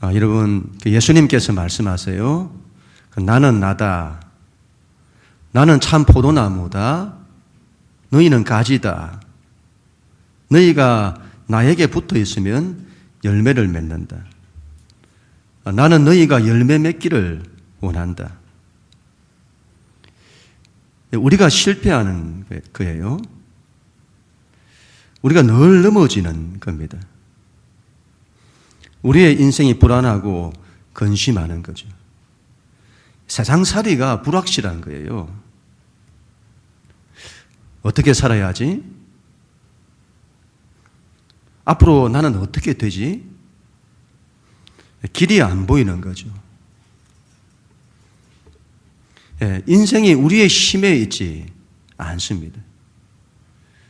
여러분, 예수님께서 말씀하세요. 나는 나다. 나는 참 포도나무다. 너희는 가지다. 너희가 나에게 붙어 있으면 열매를 맺는다. 나는 너희가 열매 맺기를 원한다. 우리가 실패하는 거예요. 우리가 늘 넘어지는 겁니다. 우리의 인생이 불안하고 근심하는 거죠. 세상살이가 불확실한 거예요. 어떻게 살아야지? 앞으로 나는 어떻게 되지? 길이 안 보이는 거죠. 인생이 우리의 힘에 있지 않습니다.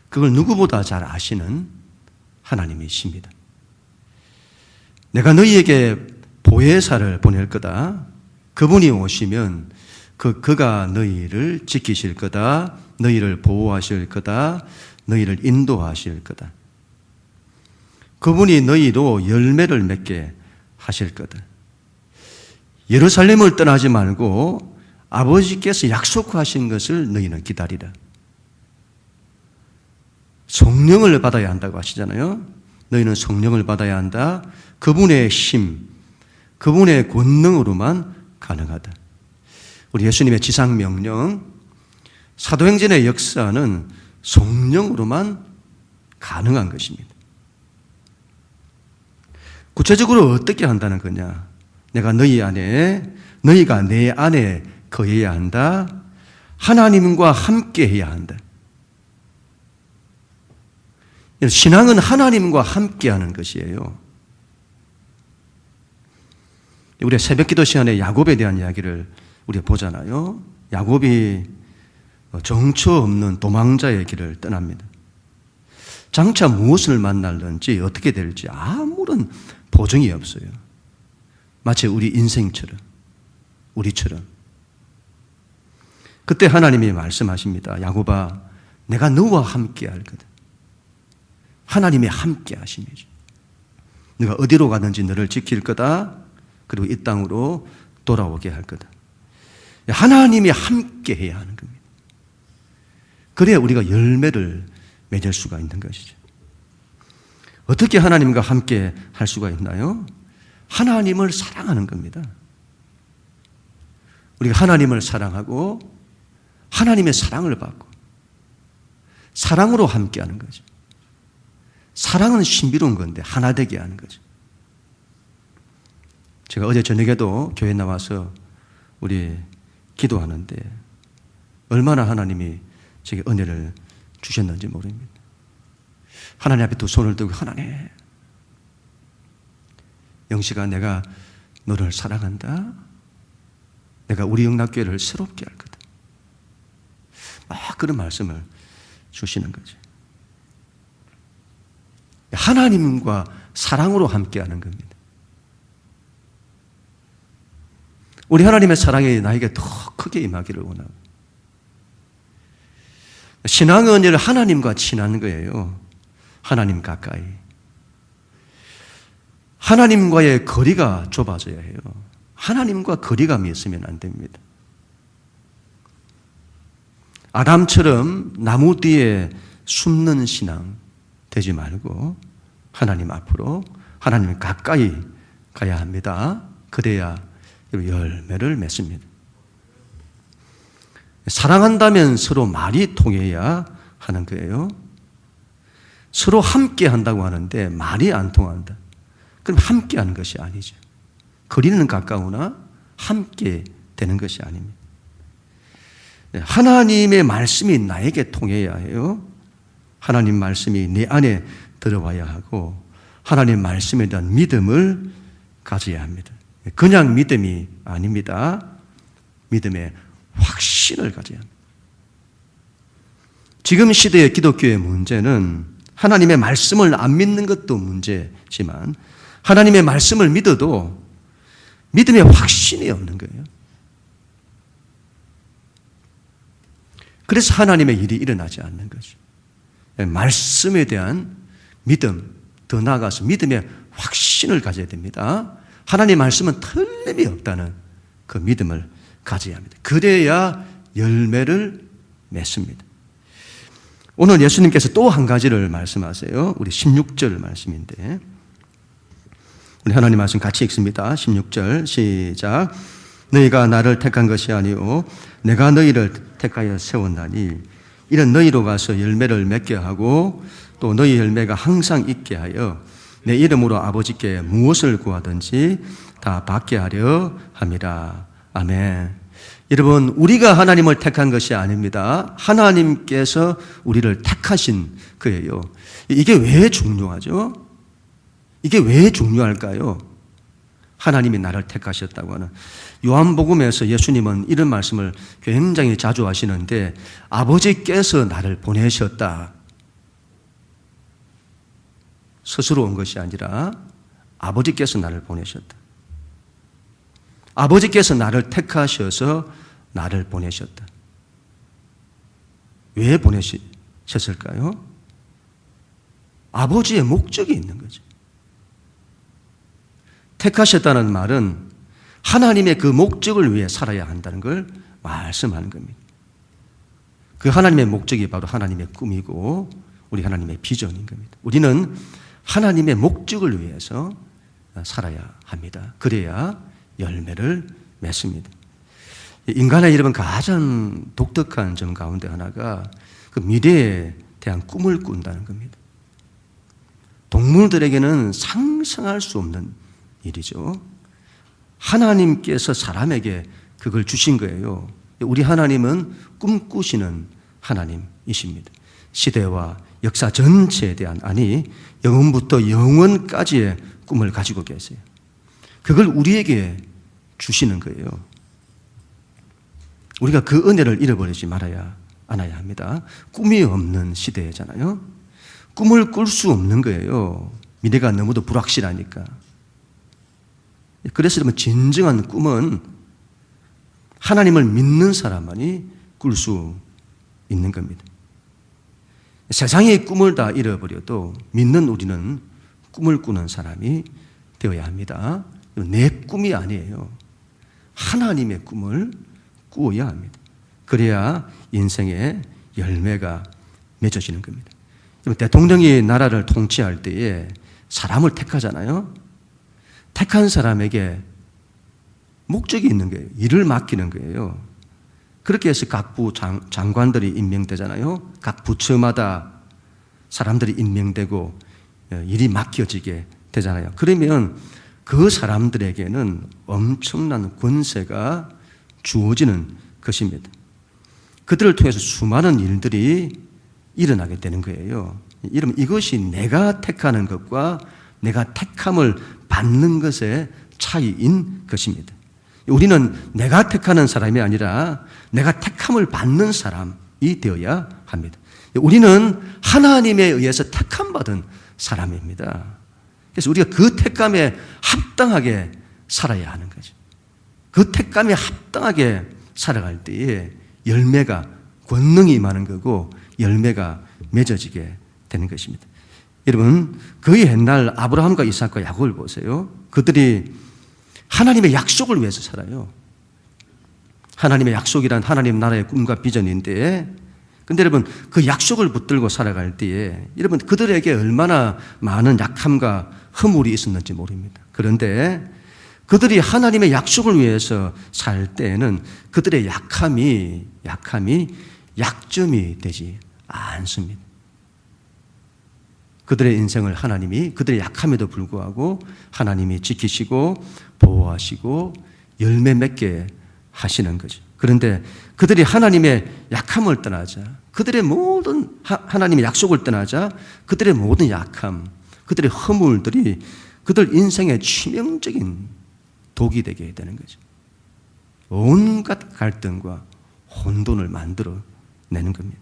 그걸 누구보다 잘 아시는 하나님이십니다. 내가 너희에게 보혜사를 보낼 거다. 그분이 오시면 그가 너희를 지키실 거다. 너희를 보호하실 거다. 너희를 인도하실 거다. 그분이 너희로 열매를 맺게 하실 거다. 예루살렘을 떠나지 말고 아버지께서 약속하신 것을 너희는 기다리라. 성령을 받아야 한다고 하시잖아요. 너희는 성령을 받아야 한다. 그분의 힘, 그분의 권능으로만 가능하다. 우리 예수님의 지상명령, 사도행전의 역사는 성령으로만 가능한 것입니다. 구체적으로 어떻게 한다는 거냐? 내가 너희 안에, 너희가 내 안에 거해야 한다. 하나님과 함께 해야 한다. 신앙은 하나님과 함께 하는 것이에요. 우리 새벽 기도 시간에 야곱에 대한 이야기를 우리가 보잖아요. 야곱이 정처 없는 도망자의 길을 떠납니다. 장차 무엇을 만날는지 어떻게 될지 아무런 보증이 없어요. 마치 우리 인생처럼, 우리처럼. 그때 하나님이 말씀하십니다. 야곱아, 내가 너와 함께 할 거다. 하나님이 함께 하심이죠. 네가 어디로 가든지 너를 지킬 거다. 그리고 이 땅으로 돌아오게 할 거다. 하나님이 함께 해야 하는 겁니다. 그래야 우리가 열매를 맺을 수가 있는 것이죠. 어떻게 하나님과 함께 할 수가 있나요? 하나님을 사랑하는 겁니다. 우리가 하나님을 사랑하고 하나님의 사랑을 받고 사랑으로 함께 하는 거죠. 사랑은 신비로운 건데 하나 되게 하는 거죠. 제가 어제 저녁에도 교회 나와서 우리 기도하는데 얼마나 하나님이 제게 은혜를 주셨는지 모릅니다. 하나님 앞에 두 손을 들고 하나님, 영식아 내가 너를 사랑한다. 내가 우리 영락교회를 새롭게 할 거다. 막 그런 말씀을 주시는 거죠. 하나님과 사랑으로 함께하는 겁니다. 우리 하나님의 사랑이 나에게 더 크게 임하기를 원하고, 신앙은 하나님과 친한 거예요. 하나님 가까이. 하나님과의 거리가 좁아져야 해요. 하나님과 거리감이 있으면 안 됩니다. 아담처럼 나무 뒤에 숨는 신앙 되지 말고 하나님 앞으로, 하나님 가까이 가야 합니다. 그래야 열매를 맺습니다. 사랑한다면 서로 말이 통해야 하는 거예요. 서로 함께 한다고 하는데 말이 안 통한다. 그럼 함께 하는 것이 아니죠. 거리는 가까우나 함께 되는 것이 아닙니다. 하나님의 말씀이 나에게 통해야 해요. 하나님 말씀이 내 안에 들어와야 하고 하나님 말씀에 대한 믿음을 가져야 합니다. 그냥 믿음이 아닙니다. 믿음의 확신을 가져야 합니다. 지금 시대의 기독교의 문제는 하나님의 말씀을 안 믿는 것도 문제지만 하나님의 말씀을 믿어도 믿음의 확신이 없는 거예요. 그래서 하나님의 일이 일어나지 않는 거죠. 말씀에 대한 믿음, 더 나아가서 믿음의 확신을 가져야 됩니다. 하나님 말씀은 틀림이 없다는 그 믿음을 가져야 합니다. 그래야 열매를 맺습니다. 오늘 예수님께서 또 한 가지를 말씀하세요. 우리 16절 말씀인데 우리 하나님 말씀 같이 읽습니다. 16절 시작. 너희가 나를 택한 것이 아니오 내가 너희를 택하여 세웠나니 이런 너희로 가서 열매를 맺게 하고 또 너희 열매가 항상 있게 하여 내 이름으로 아버지께 무엇을 구하든지 다 받게 하려 함이라. 아멘. 여러분, 우리가 하나님을 택한 것이 아닙니다. 하나님께서 우리를 택하신 거예요. 이게 왜 중요하죠? 이게 왜 중요할까요? 하나님이 나를 택하셨다고 하는. 요한복음에서 예수님은 이런 말씀을 굉장히 자주 하시는데 아버지께서 나를 보내셨다. 스스로 온 것이 아니라 아버지께서 나를 보내셨다. 아버지께서 나를 택하셔서 나를 보내셨다. 왜 보내셨을까요? 아버지의 목적이 있는 거죠. 택하셨다는 말은 하나님의 그 목적을 위해 살아야 한다는 걸 말씀하는 겁니다. 그 하나님의 목적이 바로 하나님의 꿈이고 우리 하나님의 비전인 겁니다. 우리는 하나님의 목적을 위해서 살아야 합니다. 그래야 열매를 맺습니다. 인간의 여러분 가장 독특한 점 가운데 하나가 그 미래에 대한 꿈을 꾼다는 겁니다. 동물들에게는 상상할 수 없는 일이죠. 하나님께서 사람에게 그걸 주신 거예요. 우리 하나님은 꿈꾸시는 하나님이십니다. 시대와 역사 전체에 대한, 아니 영원부터 영원까지의 꿈을 가지고 계세요. 그걸 우리에게 주시는 거예요. 우리가 그 은혜를 잃어버리지 말아야 합니다. 꿈이 없는 시대잖아요. 꿈을 꿀 수 없는 거예요. 미래가 너무도 불확실하니까. 그래서 여러분 진정한 꿈은 하나님을 믿는 사람만이 꿀 수 있는 겁니다. 세상의 꿈을 다 잃어버려도 믿는 우리는 꿈을 꾸는 사람이 되어야 합니다. 내 꿈이 아니에요. 하나님의 꿈을 꾸어야 합니다. 그래야 인생의 열매가 맺어지는 겁니다. 대통령이 나라를 통치할 때에 사람을 택하잖아요. 택한 사람에게 목적이 있는 거예요. 일을 맡기는 거예요. 그렇게 해서 각 부 장관들이 임명되잖아요. 각 부처마다 사람들이 임명되고 일이 맡겨지게 되잖아요. 그러면 그 사람들에게는 엄청난 권세가 주어지는 것입니다. 그들을 통해서 수많은 일들이 일어나게 되는 거예요. 이것이 내가 택하는 것과 내가 택함을 받는 것의 차이인 것입니다. 우리는 내가 택하는 사람이 아니라 내가 택함을 받는 사람이 되어야 합니다. 우리는 하나님에 의해서 택함받은 사람입니다. 그래서 우리가 그 택감에 합당하게 살아야 하는 거죠. 그 택감에 합당하게 살아갈 때에 열매가, 권능이 임하는 거고 열매가 맺어지게 되는 것입니다. 여러분, 그 옛날 아브라함과 이삭과 야곱을 보세요. 그들이 하나님의 약속을 위해서 살아요. 하나님의 약속이란 하나님 나라의 꿈과 비전인데, 근데 여러분 그 약속을 붙들고 살아갈 때에 여러분 그들에게 얼마나 많은 약함과 허물이 있었는지 모릅니다. 그런데 그들이 하나님의 약속을 위해서 살 때에는 그들의 약함이 약점이 되지 않습니다. 그들의 인생을 하나님이 그들의 약함에도 불구하고 하나님이 지키시고 보호하시고 열매 맺게 하시는 거죠. 그런데 그들이 하나님의 약함을 떠나자, 그들의 모든 하나님의 약속을 떠나자 그들의 모든 약함, 그들의 허물들이 그들 인생의 치명적인 독이 되게 되는 거죠. 온갖 갈등과 혼돈을 만들어 내는 겁니다.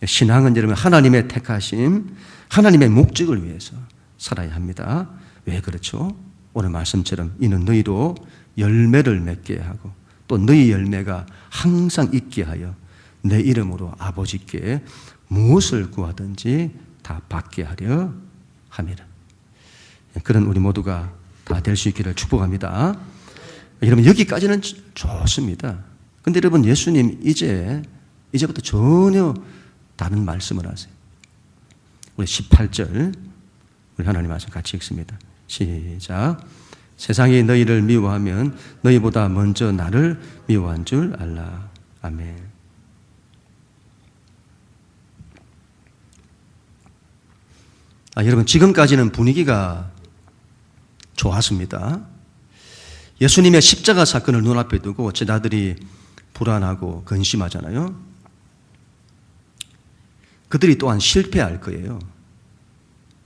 신앙은 여러분 하나님의 택하심, 하나님의 목적을 위해서 살아야 합니다. 왜 그렇죠? 오늘 말씀처럼 이는 너희로 열매를 맺게 하고 또 너희 열매가 항상 있게 하여 내 이름으로 아버지께 무엇을 구하든지 다 받게 하려 함이라. 그런 우리 모두가 다 될 수 있기를 축복합니다. 여러분, 여기까지는 좋습니다. 근데 여러분, 예수님 이제부터 전혀 다른 말씀을 하세요. 우리 18절, 우리 하나님 말씀 같이 읽습니다. 시작. 세상이 너희를 미워하면 너희보다 먼저 나를 미워한 줄 알라. 아멘. 여러분, 지금까지는 분위기가 좋았습니다. 예수님의 십자가 사건을 눈앞에 두고 제자들이 불안하고 근심하잖아요. 그들이 또한 실패할 거예요.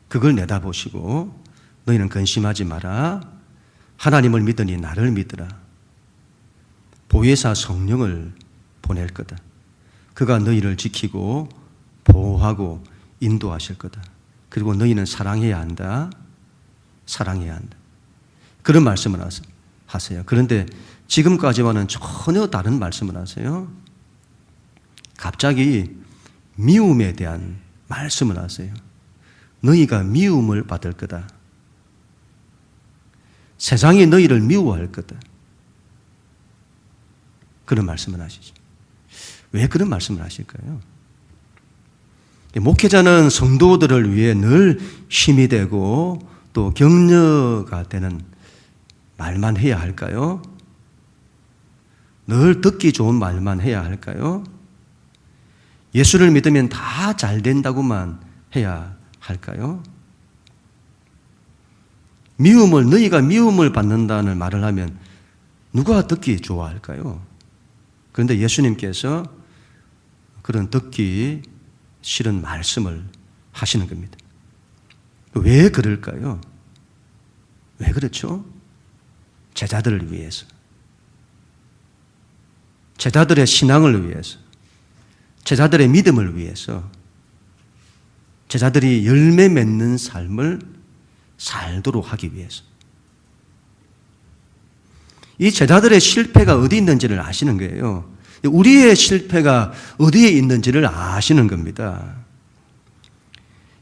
그걸 내다보시고 너희는 근심하지 마라. 하나님을 믿으니 나를 믿으라. 보혜사 성령을 보낼 거다. 그가 너희를 지키고 보호하고 인도하실 거다. 그리고 너희는 사랑해야 한다. 사랑해야 한다. 그런 말씀을 하세요. 그런데 지금까지와는 전혀 다른 말씀을 하세요. 갑자기 미움에 대한 말씀을 하세요. 너희가 미움을 받을 거다. 세상이 너희를 미워할 거다. 그런 말씀을 하시죠. 왜 그런 말씀을 하실까요? 목회자는 성도들을 위해 늘 힘이 되고 또 격려가 되는 말만 해야 할까요? 늘 듣기 좋은 말만 해야 할까요? 예수를 믿으면 다 잘 된다고만 해야 할까요? 너희가 미움을 받는다는 말을 하면 누가 듣기 좋아할까요? 그런데 예수님께서 그런 듣기 싫은 말씀을 하시는 겁니다. 왜 그럴까요? 왜 그렇죠? 제자들을 위해서. 제자들의 신앙을 위해서. 제자들의 믿음을 위해서. 제자들이 열매 맺는 삶을 살도록 하기 위해서. 이 제자들의 실패가 어디 있는지를 아시는 거예요. 우리의 실패가 어디에 있는지를 아시는 겁니다.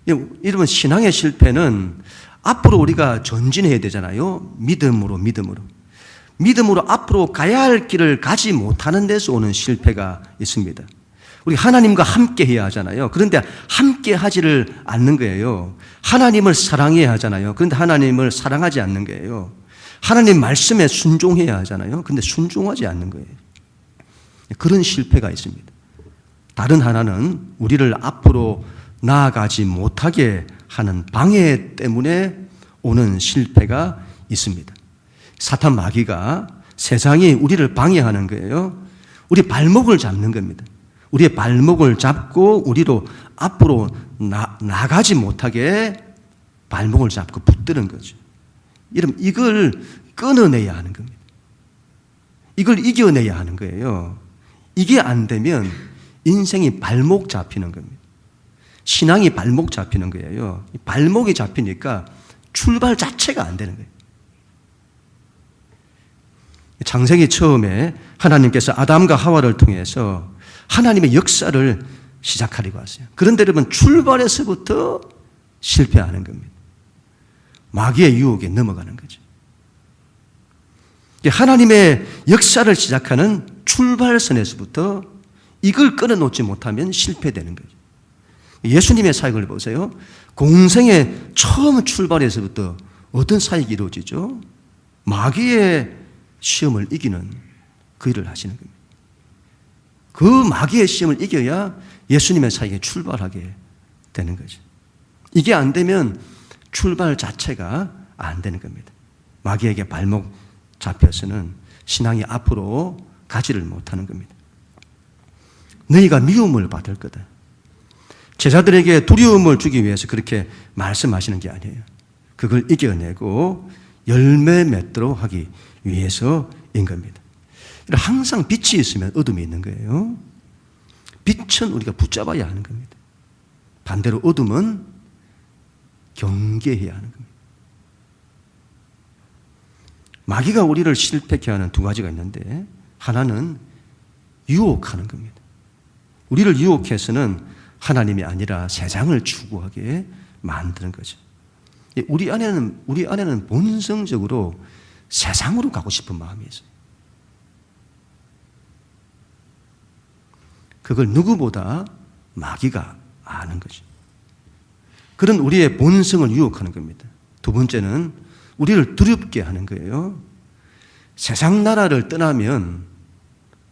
여러분, 신앙의 실패는 앞으로 우리가 전진해야 되잖아요. 믿음으로. 믿음으로 앞으로 가야 할 길을 가지 못하는 데서 오는 실패가 있습니다. 우리 하나님과 함께 해야 하잖아요. 그런데 함께 하지를 않는 거예요. 하나님을 사랑해야 하잖아요. 그런데 하나님을 사랑하지 않는 거예요. 하나님 말씀에 순종해야 하잖아요. 그런데 순종하지 않는 거예요. 그런 실패가 있습니다. 다른 하나는 우리를 앞으로 나아가지 못하게 하는 방해 때문에 오는 실패가 있습니다. 사탄 마귀가 세상이 우리를 방해하는 거예요. 우리 발목을 잡는 겁니다. 우리의 발목을 잡고 우리로 앞으로 나가지 못하게 발목을 잡고 붙드는 거죠. 여러분, 이걸 끊어내야 하는 겁니다. 이걸 이겨내야 하는 거예요. 이게 안 되면 인생이 발목 잡히는 겁니다. 신앙이 발목 잡히는 거예요. 발목이 잡히니까 출발 자체가 안 되는 거예요. 창세기 처음에 하나님께서 아담과 하와를 통해서 하나님의 역사를 시작하려고 하세요. 그런데 여러분, 출발에서부터 실패하는 겁니다. 마귀의 유혹에 넘어가는 거죠. 하나님의 역사를 시작하는 출발선에서부터 이걸 끊어놓지 못하면 실패되는 거죠. 예수님의 사역을 보세요. 공생의 처음 출발에서부터 어떤 사역이 이루어지죠? 마귀의 시험을 이기는 그 일을 하시는 겁니다. 그 마귀의 시험을 이겨야 예수님의 사역에 출발하게 되는 거죠. 이게 안 되면 출발 자체가 안 되는 겁니다. 마귀에게 발목 잡혀서는 신앙이 앞으로 가지를 못하는 겁니다. 너희가 미움을 받을 거다. 제자들에게 두려움을 주기 위해서 그렇게 말씀하시는 게 아니에요. 그걸 이겨내고 열매 맺도록 하기 위해서인 겁니다. 항상 빛이 있으면 어둠이 있는 거예요. 빛은 우리가 붙잡아야 하는 겁니다. 반대로 어둠은 경계해야 하는 겁니다. 마귀가 우리를 실패케 하는 두 가지가 있는데, 하나는 유혹하는 겁니다. 우리를 유혹해서는 하나님이 아니라 세상을 추구하게 만드는 거죠. 우리 안에는 본성적으로 세상으로 가고 싶은 마음이 있어요. 그걸 누구보다 마귀가 아는 거죠. 그런 우리의 본성을 유혹하는 겁니다. 두 번째는 우리를 두렵게 하는 거예요. 세상 나라를 떠나면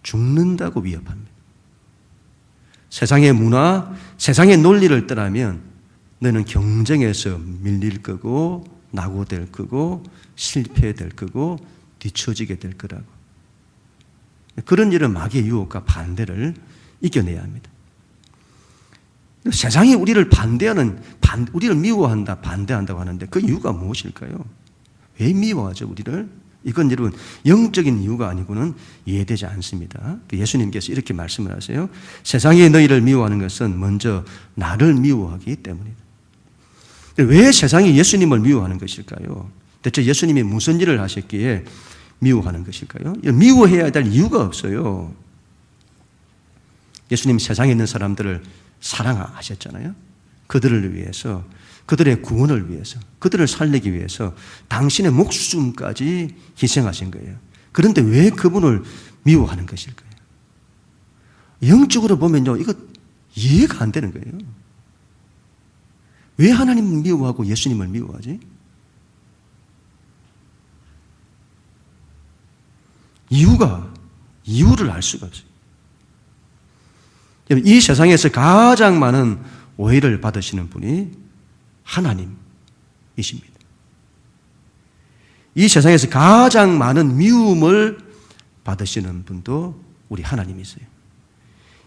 죽는다고 위협합니다. 세상의 문화, 세상의 논리를 떠나면 너는 경쟁에서 밀릴 거고 낙오될 거고 실패될 거고 뒤처지게 될 거라고. 그런 일은 마귀의 유혹과 반대를 이겨내야 합니다. 세상이 우리를 우리를 미워한다, 반대한다고 하는데 그 이유가 무엇일까요? 왜 미워하죠, 우리를? 이건 여러분 영적인 이유가 아니고는 이해되지 않습니다. 예수님께서 이렇게 말씀을 하세요. 세상이 너희를 미워하는 것은 먼저 나를 미워하기 때문이다. 왜 세상이 예수님을 미워하는 것일까요? 대체 예수님이 무슨 일을 하셨기에 미워하는 것일까요? 미워해야 될 이유가 없어요. 예수님 세상에 있는 사람들을 사랑하셨잖아요. 그들을 위해서, 그들의 구원을 위해서, 그들을 살리기 위해서 당신의 목숨까지 희생하신 거예요. 그런데 왜 그분을 미워하는 것일까요? 영적으로 보면요, 이거 이해가 안 되는 거예요. 왜 하나님을 미워하고 예수님을 미워하지? 이유를 알 수가 없어요. 이 세상에서 가장 많은 오해를 받으시는 분이 하나님이십니다. 이 세상에서 가장 많은 미움을 받으시는 분도 우리 하나님이세요.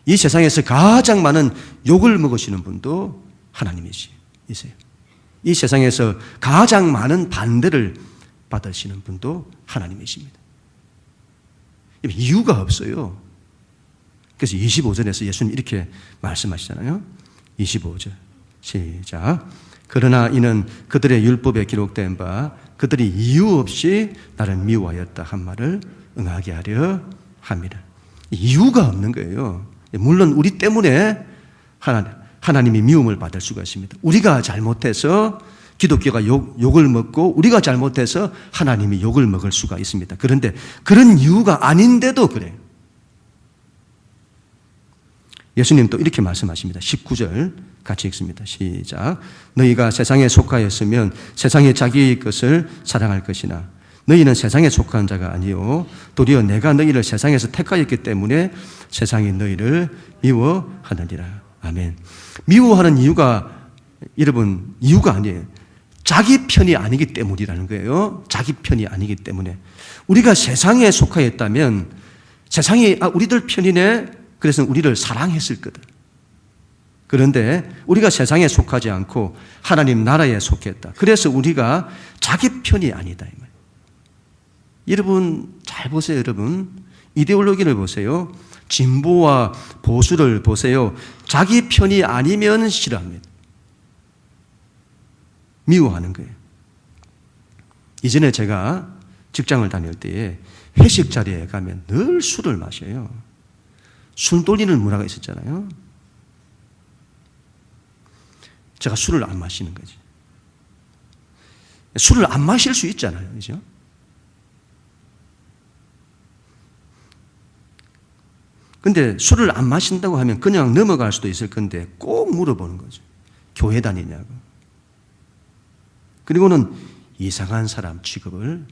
이 세상에서 가장 많은 욕을 먹으시는 분도 하나님이세요. 이 세상에서 가장 많은 반대를 받으시는 분도 하나님이십니다. 이유가 없어요. 그래서 25절에서 예수님 이렇게 말씀하시잖아요. 25절 시작. 그러나 이는 그들의 율법에 기록된 바 그들이 이유 없이 나를 미워하였다 한 말을 응하게 하려 합니다. 이유가 없는 거예요. 물론 우리 때문에 하나님이 미움을 받을 수가 있습니다. 우리가 잘못해서 기독교가 욕을 먹고 우리가 잘못해서 하나님이 욕을 먹을 수가 있습니다. 그런데 그런 이유가 아닌데도 그래요. 예수님 또 이렇게 말씀하십니다. 19절 같이 읽습니다. 시작. 너희가 세상에 속하였으면 세상이 자기의 것을 사랑할 것이나 너희는 세상에 속한 자가 아니요 도리어 내가 너희를 세상에서 택하였기 때문에 세상이 너희를 미워하느니라. 아멘. 미워하는 이유가 여러분 이유가 아니에요. 자기 편이 아니기 때문이라는 거예요. 자기 편이 아니기 때문에. 우리가 세상에 속하였다면 세상이 우리들 편이네. 그래서 우리를 사랑했을 거다. 그런데 우리가 세상에 속하지 않고 하나님 나라에 속했다. 그래서 우리가 자기 편이 아니다. 이 말이에요. 여러분 잘 보세요. 여러분 이데올로기를 보세요. 진보와 보수를 보세요. 자기 편이 아니면 싫어합니다. 미워하는 거예요. 이전에 제가 직장을 다닐 때에 회식 자리에 가면 늘 술을 마셔요. 술 돌리는 문화가 있었잖아요. 제가 술을 안 마시는 거지. 술을 안 마실 수 있잖아요. 그죠? 근데 술을 안 마신다고 하면 그냥 넘어갈 수도 있을 건데 꼭 물어보는 거죠. 교회 다니냐고. 그리고는 이상한 사람 취급을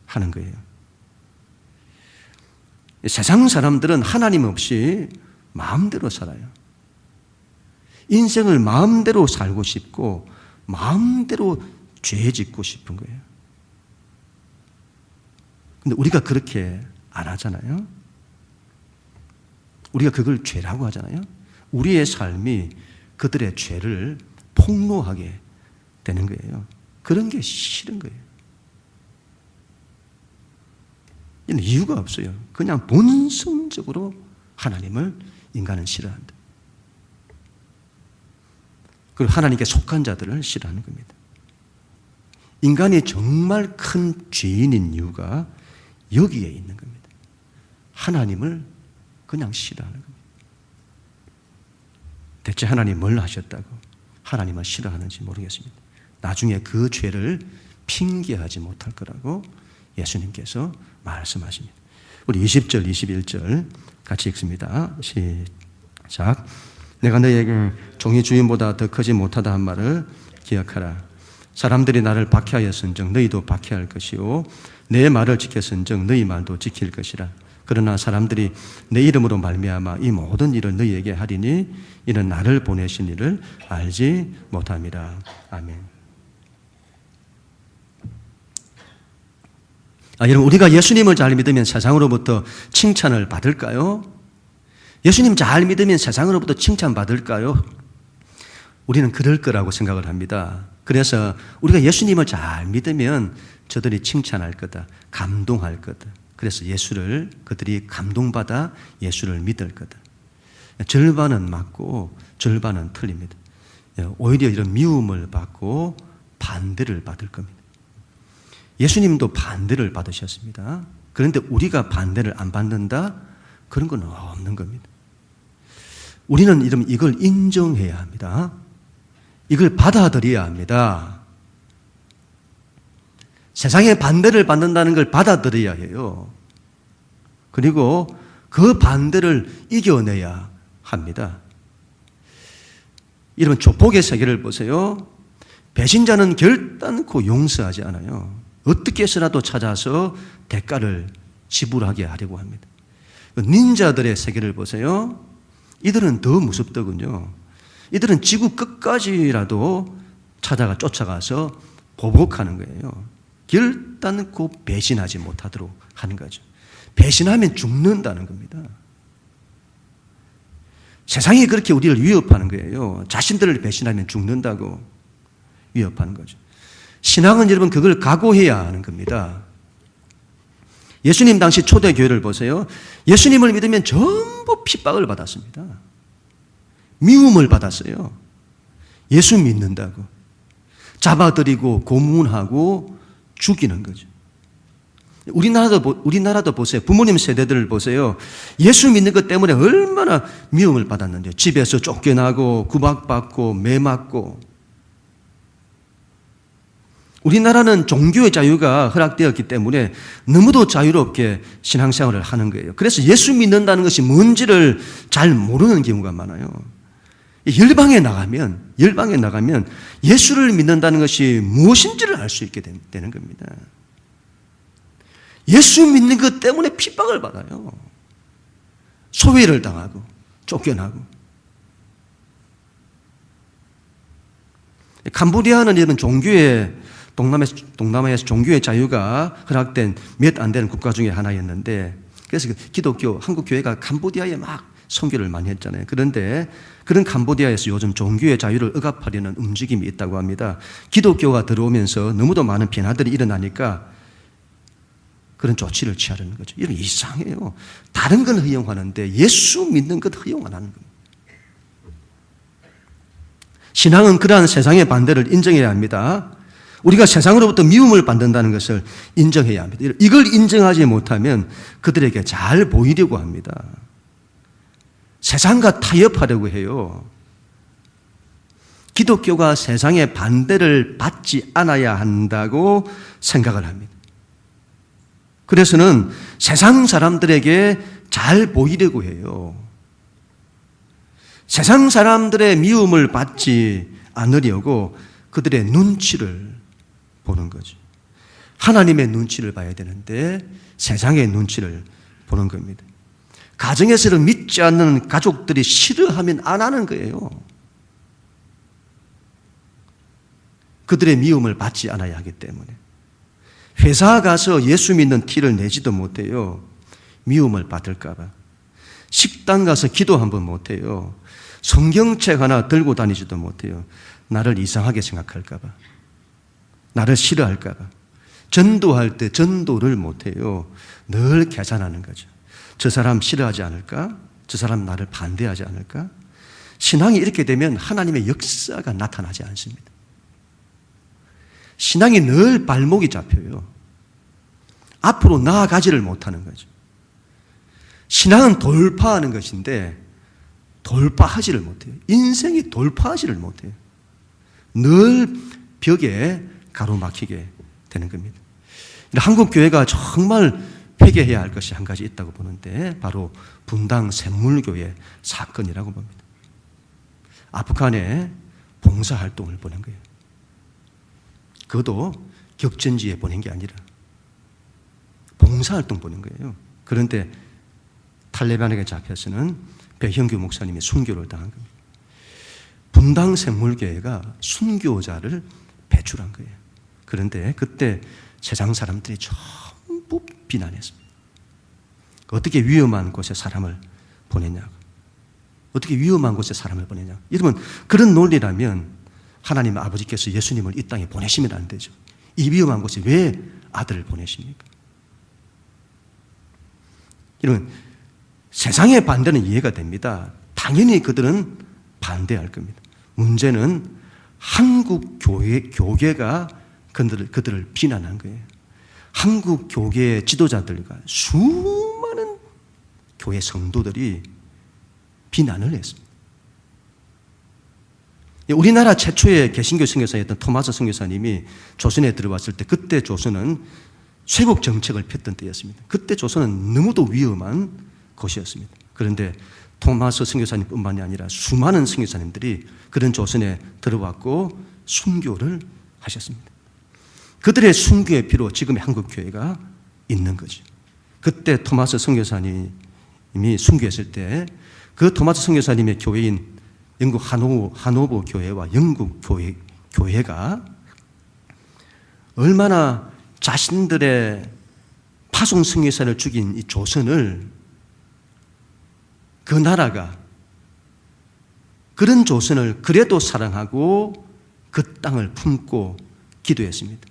하는 거예요. 세상 사람들은 하나님 없이 마음대로 살아요. 인생을 마음대로 살고 싶고 마음대로 죄 짓고 싶은 거예요. 근데 우리가 그렇게 안 하잖아요. 우리가 그걸 죄라고 하잖아요. 우리의 삶이 그들의 죄를 폭로하게 되는 거예요. 그런 게 싫은 거예요. 이유가 없어요. 그냥 본성적으로 하나님을 인간은 싫어한다. 그리고 하나님께 속한 자들을 싫어하는 겁니다. 인간이 정말 큰 죄인인 이유가 여기에 있는 겁니다. 하나님을 그냥 싫어하는 겁니다. 대체 하나님 뭘 하셨다고 하나님을 싫어하는지 모르겠습니다. 나중에 그 죄를 핑계하지 못할 거라고 예수님께서 말씀하십니다. 우리 20절, 21절 같이 읽습니다. 시작. 내가 너에게 종이 주인보다 더 크지 못하다 한 말을 기억하라. 사람들이 나를 박해하였은즉 너희도 박해할 것이요 내 말을 지켰은즉 너희 말도 지킬 것이라. 그러나 사람들이 내 이름으로 말미암아 이 모든 일을 너희에게 하리니 이는 나를 보내신 이를 알지 못함이라. 아멘. 여러분, 우리가 예수님을 잘 믿으면 세상으로부터 칭찬을 받을까요? 예수님 잘 믿으면 세상으로부터 칭찬받을까요? 우리는 그럴 거라고 생각을 합니다. 그래서 우리가 예수님을 잘 믿으면 저들이 칭찬할 거다, 감동할 거다. 그래서 그들이 감동받아 예수를 믿을 거다. 절반은 맞고 절반은 틀립니다. 오히려 이런 미움을 받고 반대를 받을 겁니다. 예수님도 반대를 받으셨습니다. 그런데 우리가 반대를 안 받는다? 그런 건 없는 겁니다. 우리는 이걸 인정해야 합니다. 이걸 받아들여야 합니다. 세상의 반대를 받는다는 걸 받아들여야 해요. 그리고 그 반대를 이겨내야 합니다. 여러분, 조폭의 세계를 보세요. 배신자는 결단코 용서하지 않아요. 어떻게 해서라도 찾아서 대가를 지불하게 하려고 합니다. 닌자들의 세계를 보세요. 이들은 더 무섭더군요. 이들은 지구 끝까지라도 쫓아가서 보복하는 거예요. 결단코 배신하지 못하도록 하는 거죠. 배신하면 죽는다는 겁니다. 세상이 그렇게 우리를 위협하는 거예요. 자신들을 배신하면 죽는다고 위협하는 거죠. 신앙은 여러분 그걸 각오해야 하는 겁니다. 예수님 당시 초대교회를 보세요. 예수님을 믿으면 전부 핍박을 받았습니다. 미움을 받았어요. 예수 믿는다고. 잡아들이고 고문하고 죽이는 거죠. 우리나라도 보세요. 부모님 세대들을 보세요. 예수 믿는 것 때문에 얼마나 미움을 받았는데 집에서 쫓겨나고 구박받고 매맞고. 우리나라는 종교의 자유가 허락되었기 때문에 너무도 자유롭게 신앙생활을 하는 거예요. 그래서 예수 믿는다는 것이 뭔지를 잘 모르는 경우가 많아요. 열방에 나가면 예수를 믿는다는 것이 무엇인지를 알 수 있게 되는 겁니다. 예수 믿는 것 때문에 핍박을 받아요. 소외를 당하고 쫓겨나고. 캄보디아는 이런 동남아에서 종교의 자유가 허락된 몇 안 되는 국가 중에 하나였는데, 그래서 기독교 한국 교회가 캄보디아에 막 선교를 많이 했잖아요. 그런데 그런 캄보디아에서 요즘 종교의 자유를 억압하려는 움직임이 있다고 합니다. 기독교가 들어오면서 너무도 많은 변화들이 일어나니까 그런 조치를 취하려는 거죠. 이건 이상해요. 다른 건 허용하는데 예수 믿는 것 허용 안 하는 겁니다. 신앙은 그러한 세상의 반대를 인정해야 합니다. 우리가 세상으로부터 미움을 받는다는 것을 인정해야 합니다. 이걸 인정하지 못하면 그들에게 잘 보이려고 합니다. 세상과 타협하려고 해요. 기독교가 세상의 반대를 받지 않아야 한다고 생각을 합니다. 그래서는 세상 사람들에게 잘 보이려고 해요. 세상 사람들의 미움을 받지 않으려고 그들의 눈치를 보는 거죠. 하나님의 눈치를 봐야 되는데 세상의 눈치를 보는 겁니다. 가정에서는 믿지 않는 가족들이 싫어하면 안 하는 거예요. 그들의 미움을 받지 않아야 하기 때문에. 회사 가서 예수 믿는 티를 내지도 못해요. 미움을 받을까 봐. 식당 가서 기도 한번 못해요. 성경책 하나 들고 다니지도 못해요. 나를 이상하게 생각할까 봐. 나를 싫어할까 봐. 전도할 때 전도를 못해요. 늘 계산하는 거죠. 저 사람 싫어하지 않을까? 저 사람 나를 반대하지 않을까? 신앙이 이렇게 되면 하나님의 역사가 나타나지 않습니다. 신앙이 늘 발목이 잡혀요. 앞으로 나아가지를 못하는 거죠. 신앙은 돌파하는 것인데 돌파하지를 못해요. 인생이 돌파하지를 못해요. 늘 벽에 가로막히게 되는 겁니다. 한국 교회가 정말 회개해야 할 것이 한 가지 있다고 보는데 바로 분당 샘물교회 사건이라고 봅니다. 아프간에 봉사활동을 보낸 거예요. 그것도 격전지에 보낸 게 아니라 봉사활동 보낸 거예요. 그런데 탈레반에게 잡혀서는 배형규 목사님이 순교를 당한 겁니다. 분당 샘물교회가 순교자를 배출한 거예요. 그런데 그때 세상 사람들이 전부 비난했습니다. 어떻게 위험한 곳에 사람을 보내냐고. 어떻게 위험한 곳에 사람을 보내냐고. 여러분, 그런 논리라면 하나님 아버지께서 예수님을 이 땅에 보내시면 안 되죠. 이 위험한 곳에 왜 아들을 보내십니까? 여러분, 세상의 반대는 이해가 됩니다. 당연히 그들은 반대할 겁니다. 문제는 한국 교계가 그들을 비난한 거예요. 한국 교계의 지도자들과 수많은 교회 성도들이 비난을 했습니다. 우리나라 최초의 개신교 선교사였던 토마스 선교사님이 조선에 들어왔을 때 그때 조선은 쇄국 정책을 폈던 때였습니다. 그때 조선은 너무도 위험한 곳이었습니다. 그런데 토마스 선교사님뿐만이 아니라 수많은 선교사님들이 그런 조선에 들어왔고 순교를 하셨습니다. 그들의 순교의 피로 지금의 한국교회가 있는 거죠. 그때 토마스 선교사님이 순교했을 때 그 토마스 선교사님의 교회인 영국 하노버 교회와 영국 교회가 얼마나 자신들의 파송 선교사를 죽인 이 조선을 그 나라가 그런 조선을 그래도 사랑하고 그 땅을 품고 기도했습니다.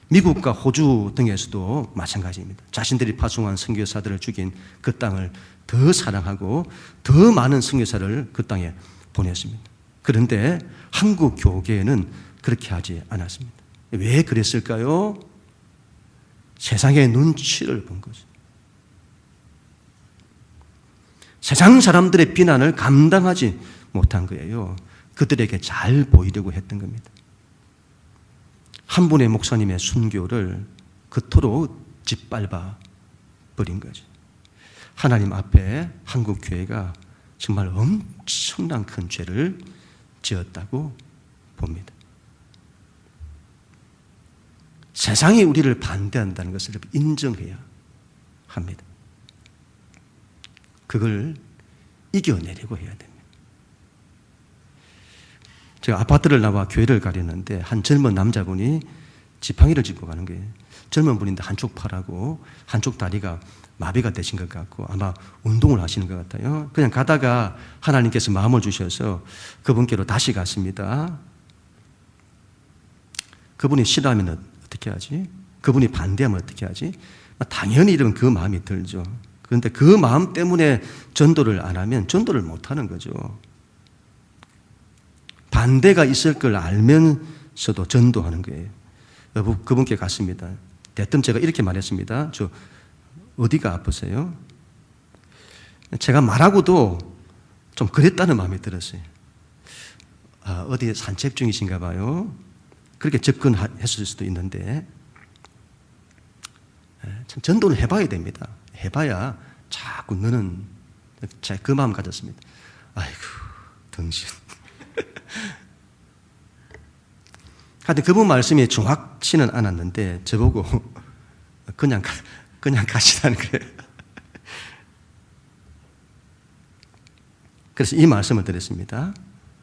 미국과 호주 등에서도 마찬가지입니다. 자신들이 파송한 선교사들을 죽인 그 땅을 더 사랑하고 더 많은 선교사를 그 땅에 보냈습니다. 그런데 한국 교계는 그렇게 하지 않았습니다. 왜 그랬을까요? 세상의 눈치를 본 거죠. 세상 사람들의 비난을 감당하지 못한 거예요. 그들에게 잘 보이려고 했던 겁니다. 한 분의 목사님의 순교를 그토록 짓밟아 버린 거죠. 하나님 앞에 한국 교회가 정말 엄청난 큰 죄를 지었다고 봅니다. 세상이 우리를 반대한다는 것을 인정해야 합니다. 그걸 이겨내려고 해야 됩니다. 제가 아파트를 나와 교회를 가려는데 한 젊은 남자분이 지팡이를 짚고 가는 거예요. 젊은 분인데 한쪽 팔하고 한쪽 다리가 마비가 되신 것 같고 아마 운동을 하시는 것 같아요. 그냥 가다가 하나님께서 마음을 주셔서 그분께로 다시 갔습니다. 그분이 싫어하면 어떻게 하지? 그분이 반대하면 어떻게 하지? 당연히 이러면 그 마음이 들죠. 그런데 그 마음 때문에 전도를 안 하면 전도를 못 하는 거죠. 반대가 있을 걸 알면서도 전도하는 거예요. 그분께 갔습니다. 대뜸 제가 이렇게 말했습니다. 저 어디가 아프세요? 제가 말하고도 좀 그랬다는 마음이 들었어요. 어디 산책 중이신가 봐요. 그렇게 접근했을 수도 있는데 참 전도를 해봐야 됩니다. 해봐야 자꾸 너는 제가 그 마음 가졌습니다. 아이고 등신. 하여튼 그분 말씀이 정확치는 않았는데 저보고 그냥 가시라는 거예요. 그래서 이 말씀을 드렸습니다.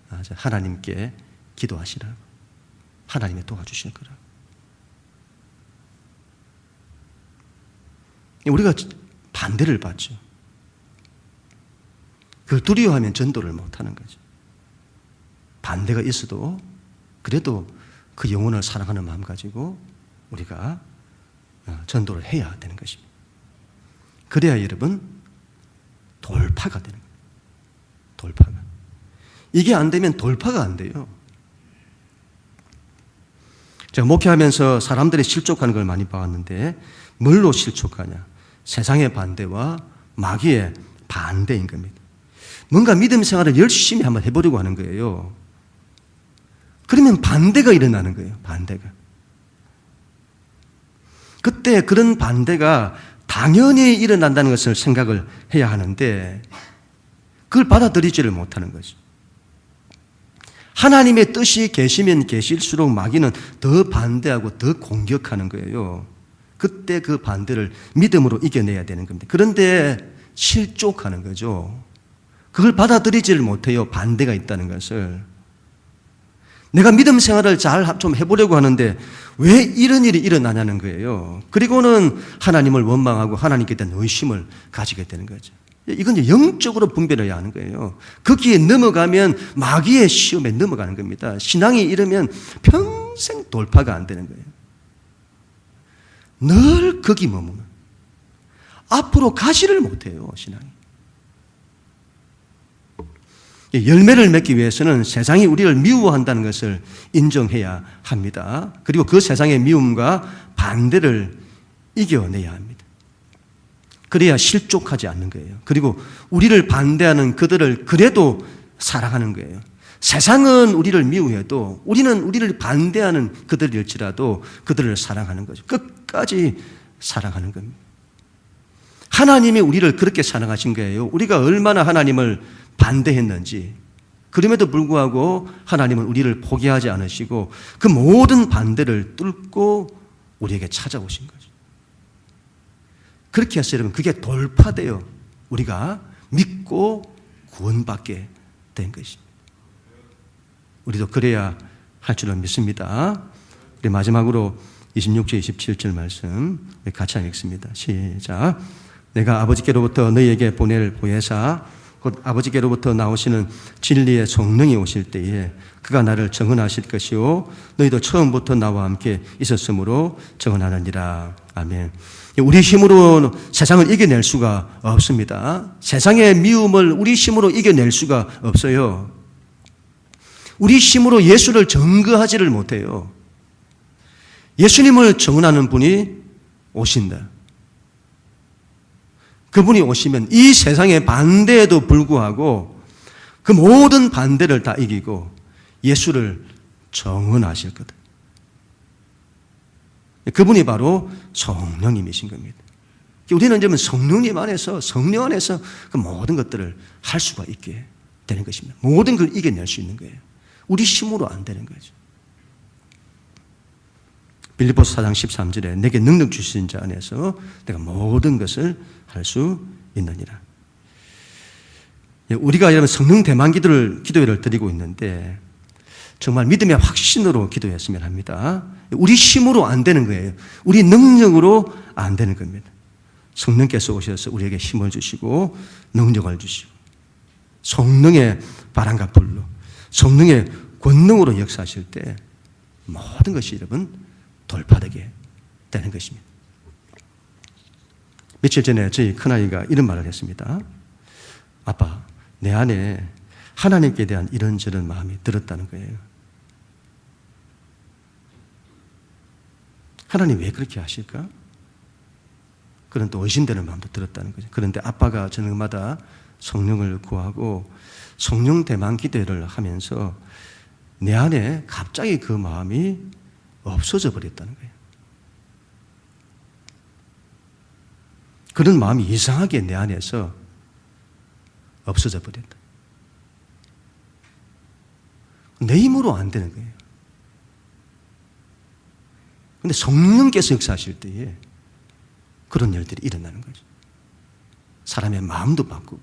하나님께 기도하시라고. 하나님이 도와주실 거라고. 우리가 반대를 받죠. 그걸 두려워하면 전도를 못하는 거죠. 반대가 있어도 그래도 그 영혼을 사랑하는 마음 가지고 우리가 전도를 해야 되는 것입니다. 그래야 여러분 돌파가 되는 거예요. 돌파가. 이게 안 되면 돌파가 안 돼요. 제가 목회하면서 사람들이 실족하는 걸 많이 봐왔는데 뭘로 실족하냐? 세상의 반대와 마귀의 반대인 겁니다. 뭔가 믿음 생활을 열심히 한번 해보려고 하는 거예요. 그러면 반대가 일어나는 거예요. 반대가. 그때 그런 반대가 당연히 일어난다는 것을 생각을 해야 하는데 그걸 받아들이지를 못하는 거죠. 하나님의 뜻이 계시면 계실수록 마귀는 더 반대하고 더 공격하는 거예요. 그때 그 반대를 믿음으로 이겨내야 되는 겁니다. 그런데 실족하는 거죠. 그걸 받아들이지를 못해요. 반대가 있다는 것을. 내가 믿음 생활을 잘 좀 해보려고 하는데 왜 이런 일이 일어나냐는 거예요. 그리고는 하나님을 원망하고 하나님께 대한 의심을 가지게 되는 거죠. 이건 이제 영적으로 분별해야 하는 거예요. 거기에 넘어가면 마귀의 시험에 넘어가는 겁니다. 신앙이 이러면 평생 돌파가 안 되는 거예요. 늘 거기 머무는. 앞으로 가지를 못해요, 신앙이. 열매를 맺기 위해서는 세상이 우리를 미워한다는 것을 인정해야 합니다. 그리고 그 세상의 미움과 반대를 이겨내야 합니다. 그래야 실족하지 않는 거예요. 그리고 우리를 반대하는 그들을 그래도 사랑하는 거예요. 세상은 우리를 미워해도 우리는 우리를 반대하는 그들일지라도 그들을 사랑하는 거죠. 끝까지 사랑하는 겁니다. 하나님이 우리를 그렇게 사랑하신 거예요. 우리가 얼마나 하나님을 반대했는지. 그럼에도 불구하고 하나님은 우리를 포기하지 않으시고 그 모든 반대를 뚫고 우리에게 찾아오신 거죠. 그렇게 해서 여러분 그게 돌파되어 우리가 믿고 구원받게 된 것입니다. 우리도 그래야 할 줄을 믿습니다. 우리 마지막으로 26절 27절 말씀 같이 읽습니다. 시작. 내가 아버지께로부터 너희에게 보낼 보혜사 곧 아버지께로부터 나오시는 진리의 성령이 오실 때에 그가 나를 증언하실 것이요 너희도 처음부터 나와 함께 있었으므로 증언하느니라. 아멘. 우리 힘으로 세상을 이겨낼 수가 없습니다. 세상의 미움을 우리 힘으로 이겨낼 수가 없어요. 우리 힘으로 예수를 증거하지를 못해요. 예수님을 증언하는 분이 오신다. 그분이 오시면 이 세상의 반대에도 불구하고 그 모든 반대를 다 이기고 예수를 증언하실 거다. 그분이 바로 성령님이신 겁니다. 우리는 이제 성령님 안에서, 성령 안에서 그 모든 것들을 할 수가 있게 되는 것입니다. 모든 걸 이겨낼 수 있는 거예요. 우리 힘으로 안 되는 거죠. 빌립보서 4장 13절에 내게 능력 주신 자 안에서 내가 모든 것을 할 수 있느니라. 우리가 여러분 성령 대만 기도회를 드리고 있는데 정말 믿음의 확신으로 기도했으면 합니다. 우리 힘으로 안 되는 거예요. 우리 능력으로 안 되는 겁니다. 성령께서 오셔서 우리에게 힘을 주시고 능력을 주시고 성령의 바람과 불로 성령의 권능으로 역사하실 때 모든 것이 여러분 돌파되게 되는 것입니다. 며칠 전에 저희 큰아이가 이런 말을 했습니다. 아빠, 내 안에 하나님께 대한 이런저런 마음이 들었다는 거예요. 하나님 왜 그렇게 하실까? 그런 또 의심되는 마음도 들었다는 거죠. 그런데 아빠가 저녁마다 성령을 구하고 성령 대만 기도를 하면서 내 안에 갑자기 그 마음이 없어져 버렸다는 거예요. 그런 마음이 이상하게 내 안에서 없어져 버렸다. 내 힘으로 안 되는 거예요. 그런데 성령께서 역사하실 때에 그런 일들이 일어나는 거죠. 사람의 마음도 바꾸고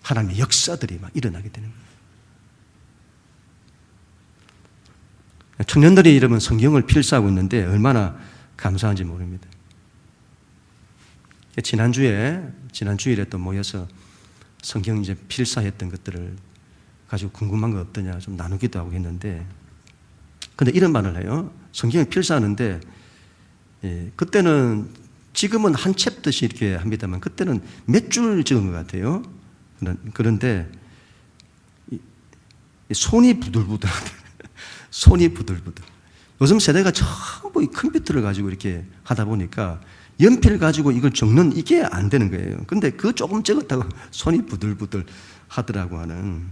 하나님의 역사들이 막 일어나게 되는 거예요. 청년들이 여러분 성경을 필사하고 있는데 얼마나 감사한지 모릅니다. 지난 주일에 또 모여서 성경 이제 필사했던 것들을 가지고 궁금한 거 없더냐 좀 나누기도 하고 했는데, 근데 이런 말을 해요. 성경을 필사하는데, 그때는 지금은 한 챕터씩 이렇게 합니다만 그때는 몇 줄 적은 것 같아요. 그런데 손이 부들부들. 손이 부들부들. 요즘 세대가 전부 컴퓨터를 가지고 이렇게 하다 보니까 연필 가지고 이걸 적는 이게 안 되는 거예요. 근데 그 조금 적었다고 손이 부들부들 하더라고 하는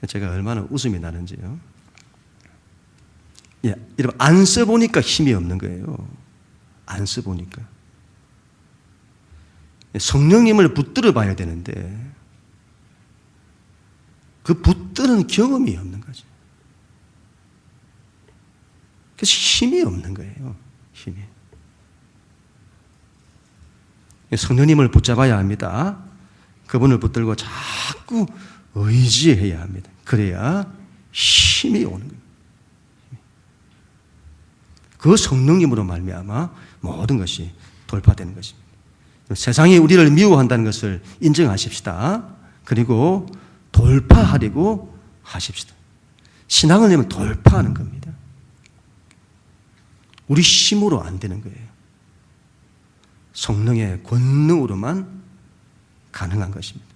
제가 얼마나 웃음이 나는지요. 예, 여러분 안 써보니까 힘이 없는 거예요. 안 써보니까. 성령님을 붙들어 봐야 되는데 그 붙드는 경험이 없는 거죠. 그래서 힘이 없는 거예요. 힘이. 성령님을 붙잡아야 합니다. 그분을 붙들고 자꾸 의지해야 합니다. 그래야 힘이 오는 거예요. 그 성령님으로 말미암아 모든 것이 돌파되는 것입니다. 세상이 우리를 미워한다는 것을 인정하십시다. 그리고 돌파하려고 하십시다. 신앙을 내면 돌파하는 겁니다. 우리 힘으로 안 되는 거예요. 성령의 권능으로만 가능한 것입니다.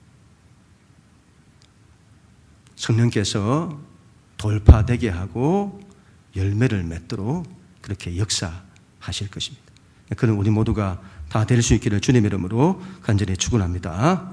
성령께서 돌파되게 하고 열매를 맺도록 그렇게 역사하실 것입니다. 그런 우리 모두가 다 될 수 있기를 주님의 이름으로 간절히 축원합니다.